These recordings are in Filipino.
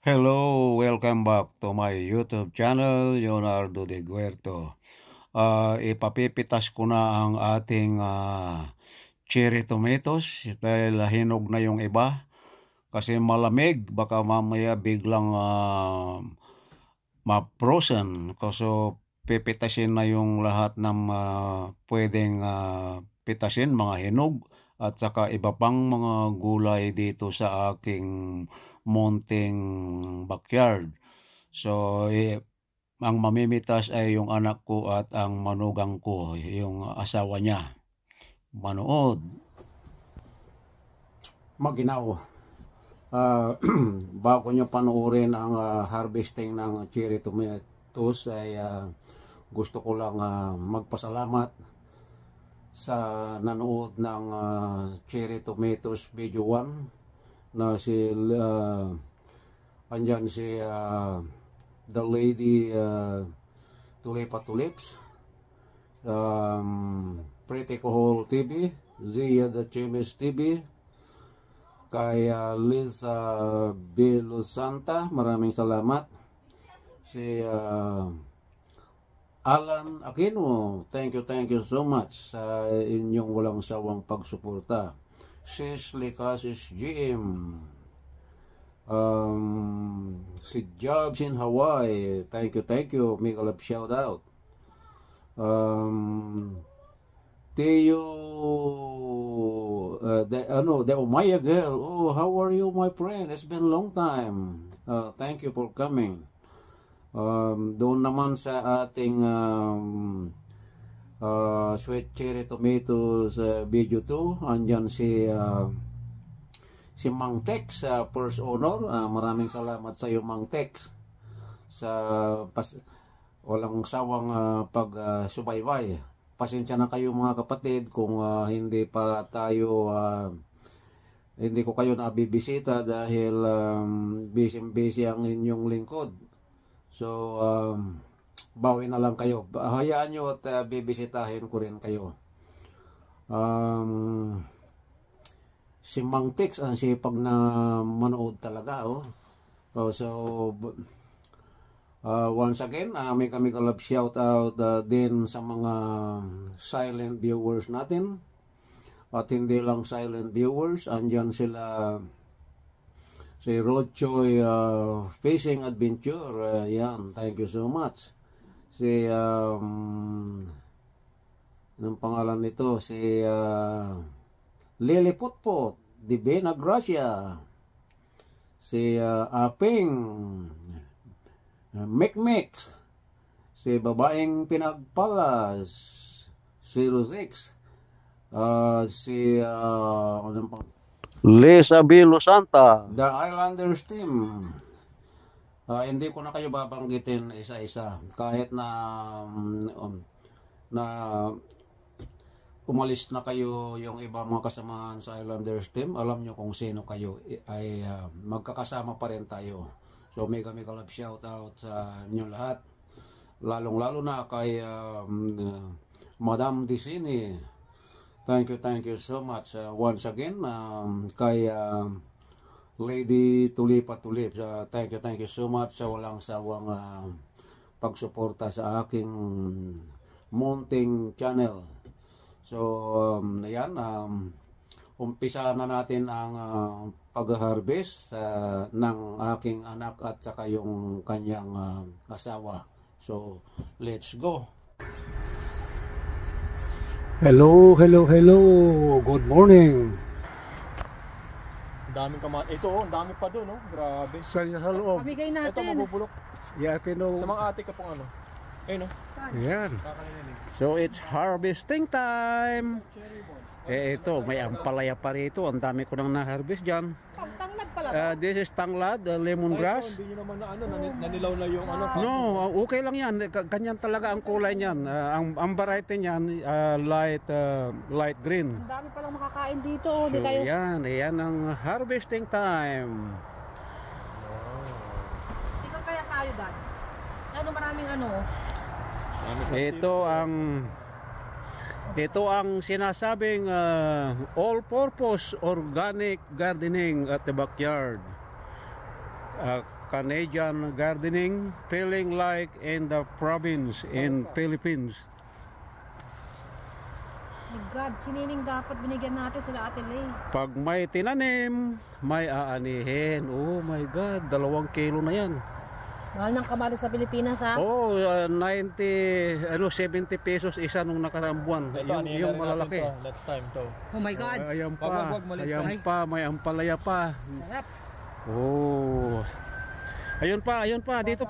Hello, welcome back to my YouTube channel, Leonardo de Guerto. Ipapipitas ko na ang ating cherry tomatoes dahil hinog na yung iba. Kasi malamig, baka mamaya biglang ma-frozen. So, pipitasin na yung lahat ng pwedeng pitasin, mga hinog. At saka iba pang mga gulay dito sa aking munting backyard. So, ang mamimitas ay yung anak ko at ang manugang ko, yung asawa niya. Manood. Maginaw. Bago nyo panoorin ang harvesting ng cherry tomatoes ay gusto ko lang magpasalamat sa nanood ng cherry tomatoes video 1 na andyan si the lady Tulipa Tulips, Pretty Kohol TV, Zia the Chemist TV, kay Liz Bilusanta, maraming salamat. Si Alan Aquino, thank you so much sa inyong walang sawang pagsuporta. Sis Licasis GM, si Jobs in Hawaii, thank you, make a love shout out. Teo, the Umaya girl, oh, how are you my friend? It's been a long time. Thank you for coming. Doon naman sa ating sweet cherry tomatoes video 2, andyan si Mang Tex, first owner. Maraming salamat sa iyo, Mang Tex, sa walang sawang pag-subaybay. Pasensya na kayo mga kapatid kung hindi pa tayo hindi ko kayo nabibisita dahil busy ang inyong lingkod. So bawi na lang kayo. Hayaan nyo at bibisitahin ko rin kayo. Si Mang Tex ang sipag na manood talaga, oh. So once again, may kalab shout out din sa mga silent viewers natin. At hindi lang silent viewers, andyan sila si Rochoy Fishing Adventure, yan, thank you so much. Si anong pangalan nito? Si Lily Putput, Divina Gracia, si Aping Mix, si babaeng pinagpalas 06, si Lisa Bilo Santa, The Islanders Team. Hindi ko na kayo babanggitin isa-isa kahit na umalis na kayo yung ibang mga kasamahan sa Islanders Team. Alam nyo kung sino kayo, ay magkakasama pa rin tayo. So may kalab shout out sa inyo lahat, lalong-lalo na kay Madam Dicini. Thank you so much once again. Kay Lady Tulipa Tulip, thank you so much sa walang sawang pagsuporta sa aking munting channel. So ayan, umpisa na natin ang pag-harvest ng aking anak at saka yung kanyang asawa. So, let's go. Hello. Good morning. Daming kamatis. Ito, ang dami pa doon, no? Grabe. Sa loob. Pamigay natin. Ito, mabubulok. Yeah, pero... Sa mga ate ka pong ano. Ayun, no? Yan. So, it's harvesting time. Ito, may ampalaya pa rito. Ang dami ko nang na-harvest dyan. Tanglad pala. This is tanglad, lemongrass. Hindi nyo naman na ano, nanilaw na yung ano. No, okay lang yan. Ganyan talaga ang kulay niyan. Ang variety niyan, light green. Ang dami palang makakain dito. So, yan ang harvesting time. Ikaw kaya tayo, Dad? Ano maraming ano? Ito ang sinasabing all-purpose organic gardening at the backyard. Canadian gardening, feeling like in the province in Philippines. My God, sinining dapat binigyan natin sila Ate Lay. Pag may tinanim, may aanihin. Oh my God, 2 kilo na yan. Mahal ng kamatis sa Pilipinas ha. Oh, 70 pesos isa nung nakaraang buwan. Ito, Yung malalaki. Next time to. Oh my God. Ayan pa, Wag, maliit. ayan pa, may ampalaya pa. Sarap. Oh. Ayun pa, dito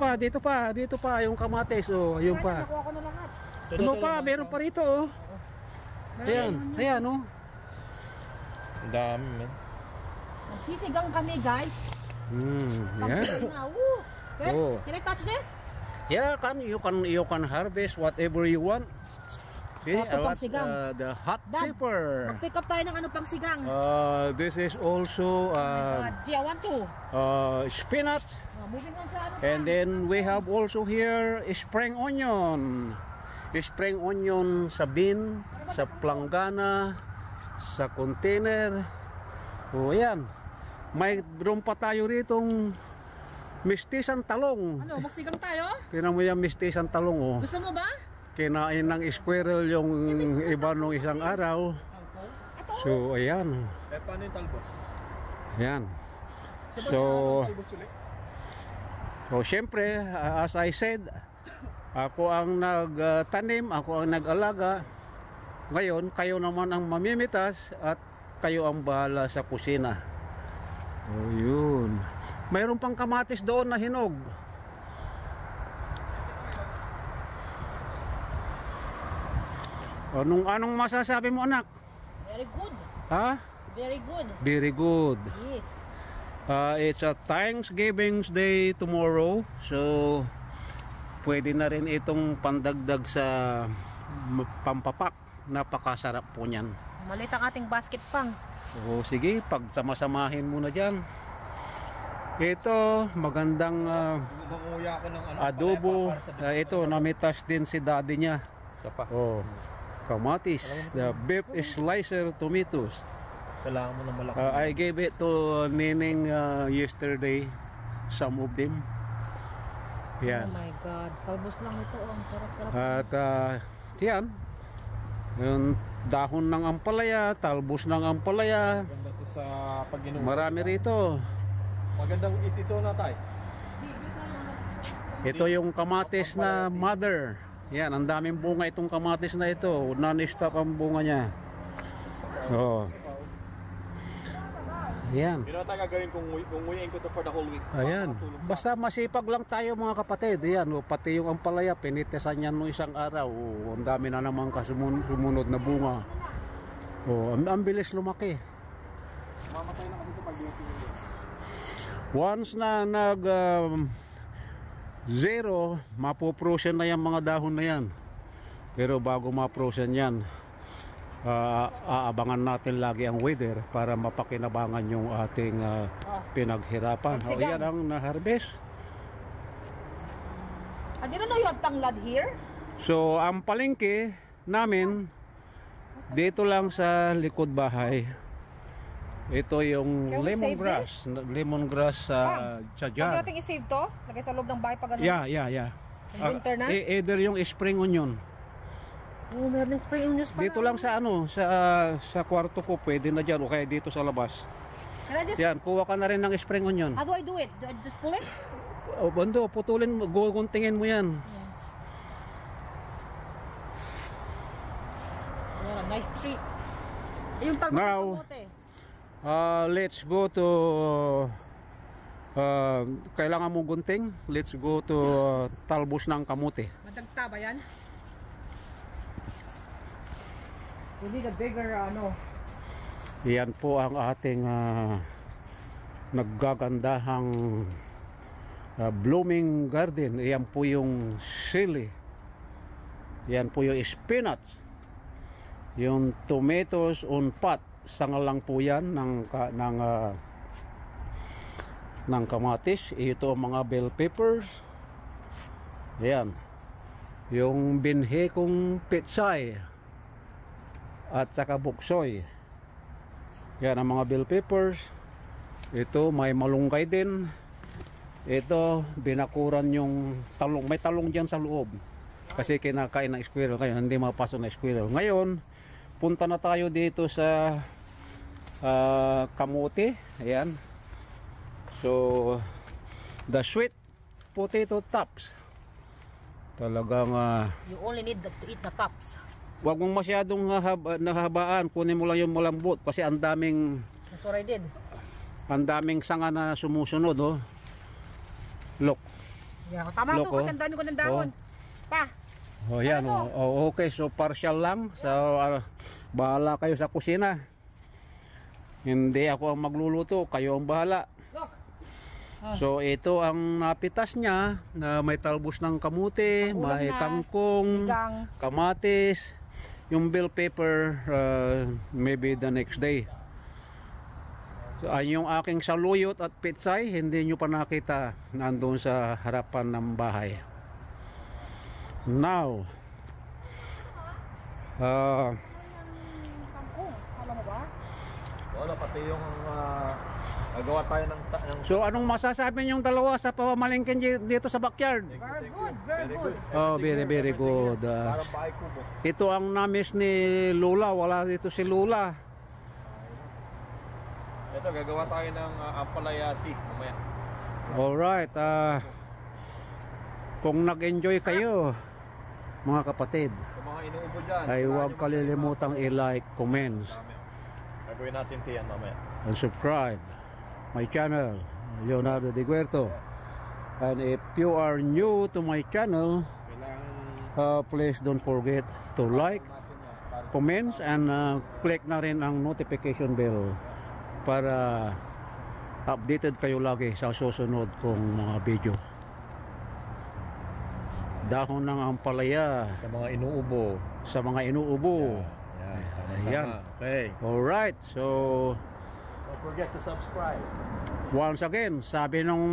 pa, yung kamatis. Oh, ayun pa. Nakuha ko na lahat. Ano pa, meron pa rito. Oh. Ayan, oh. Ang dami, man. Nagsisigang kami guys. Yeah. Can, Oh. can I touch this? Yeah, you can harvest whatever you want. Okay, Sarap to pang sigang. the hot Dad, pepper. Mag-pick up tayo ng ano pang sigang. This is also Oh my God. Gee, I want to. spinach. Moving on sa ano And then we have also here spring onion. Spring onion sa bin, sa planggana, sa container. O yan. Mayroon pa tayo ritong mistisang talong. Ano, magsigang tayo? Tingnan mo yung mistisang talong, oh. Gusto mo ba? Kinain ng squirrel yung iba nung isang araw. So ayan. Paano yung talbos? Ayan. So syempre, as I said, ako ang nagtanim, ako ang nag-alaga. Ngayon, kayo naman ang mamimitas at kayo ang bahala sa kusina. Oh, yun. Mayroon pang kamatis doon na hinog. Anong masasabi mo, anak? Very good. Ha? Very good. Very good. Yes. It's a Thanksgiving Day tomorrow. So pwede na rin itong pandagdag sa pampapak. Napakasarap po niyan. Malit ang ating basket pang. O sige, pagsama-samahin muna dyan. Ito, magandang Nanguya ako ng ano. adobo. Para sa Ito, namitas din si daddy niya. Isa pa. Oh, kamatis. The beef slicer tomatoes. Kailangan mo ng malaki. I gave it to Nining yesterday. Some of them. Yan. Oh my God. Talbos lang ito. Oh. Ang sarap-sarap. At yan. Yung dahon ng ampalaya, talbos ng ampalaya. Maganda to sa pag-inom. Marami rito. Magandang ito na tayo. Ito yung kamatis na mother. Yan, ang daming bunga itong kamatis na ito. Non-stop ang bunga niya. Oh. Yan. Yun ang tayo gagawin kung nguyain ko to for the whole week. Ayan. Basta masipag lang tayo mga kapatid. Ayan, oh, pati yung ampalaya, pinitesan yan no isang araw. Oh, ang dami na naman sumunod na bunga. Oh, ang bilis lumaki. Mamatay na kasi ito pag ginipin. Once na nag zero, mapoprosen na yung mga dahon na yan. Pero bago maprosen yan, aabangan natin lagi ang weather para mapakinabangan yung ating pinaghirapan. O yan ang na-harvest. I didn't know you have tanglad here. So ang palengke namin dito lang sa likod bahay. Ito yung Can we save lemongrass sa Pwede jar. natin i-save to? Lagay sa loob ng bahay pag ano? Yeah. In winter na? Either yung spring onion. Oh, meron ng spring onions pa. Dito lang sa sa kwarto ko pwede na diyan o kaya dito sa labas. Can I just, Yan, kuha ka na rin ng spring onion. how do I do it? Do I just pull it? O bando, putulin mo, guguntingin mo yan. Yan, a nice treat. Yung talbos Now, ng kamote. Let's go to kailangan mo gunting. Let's go to talbos ng kamote. Madagta ba yan? We need a bigger ano. Yan po ang ating naggagandahang blooming garden. Yan po yung sili. Yan po yung spinach. Yung tomatoes on pot. Sanga lang po yan ng kamatis. Ito ang mga bell peppers. Yan. Yung binhi kong pitsay. At saka buksoy. Yan ang mga bell peppers. Ito may malunggay din. Ito, binakuran yung talong. May talong dyan sa loob. Kasi kinakain ng squirrel. Kaya hindi mapasok na squirrel. Ngayon, punta na tayo dito sa kamote. Ayan. So, the sweet potato tops. Talagang You only need to eat the tops. wag mong masyadong nahabaan. Kunin mo lang yung malambot kasi ang daming That's what I did. sanga na sumusunod, oh. Look. Yeah, tama Loko. ko kasi ang dami ko ng dahon. Pa, Oh, yan. Oh, okay, so partial lang. So, bahala kayo sa kusina. Hindi ako ang magluluto, kayo ang bahala. look. So, ito ang napitas niya na may talbos ng kamuti, Ang ulam may na, kangkong, Gang. kamatis, yung bell pepper, maybe the next day. So, yung aking saluyot at pitsay, hindi nyo pa nakita, nandun sa harapan ng bahay. Now, Kangkong, alam mo ba? Wala, pati yung nagawa tayo ng so anong masasabi niyong dalawa sa pamamalingkin dito sa backyard? Very good, very good. Oh, very good. parang bahay kubo. Ito ang namis ni Lola, wala dito si Lola. Ito, gagawa tayo ng ampalaya tea mamaya. Alright, kung nag-enjoy kayo, mga kapatid, Sa mga inuubo dyan. ay huwag kalilimutang i-like, comments, Gagawin natin tea yan mamaya. and subscribe my channel, Leonardo De Guerto. And if you are new to my channel, Kailangan please don't forget to like, natin yan para comments, and click na rin ang notification bell para updated kayo lagi sa susunod kong mga video. Dahon ng ampalaya sa mga inuubo. sa mga inuubo. Ayan. Okay. Alright, so Don't forget to subscribe. once again, sabi nung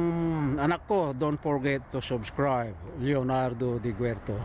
anak ko, don't forget to subscribe. Leonardo De Guerto.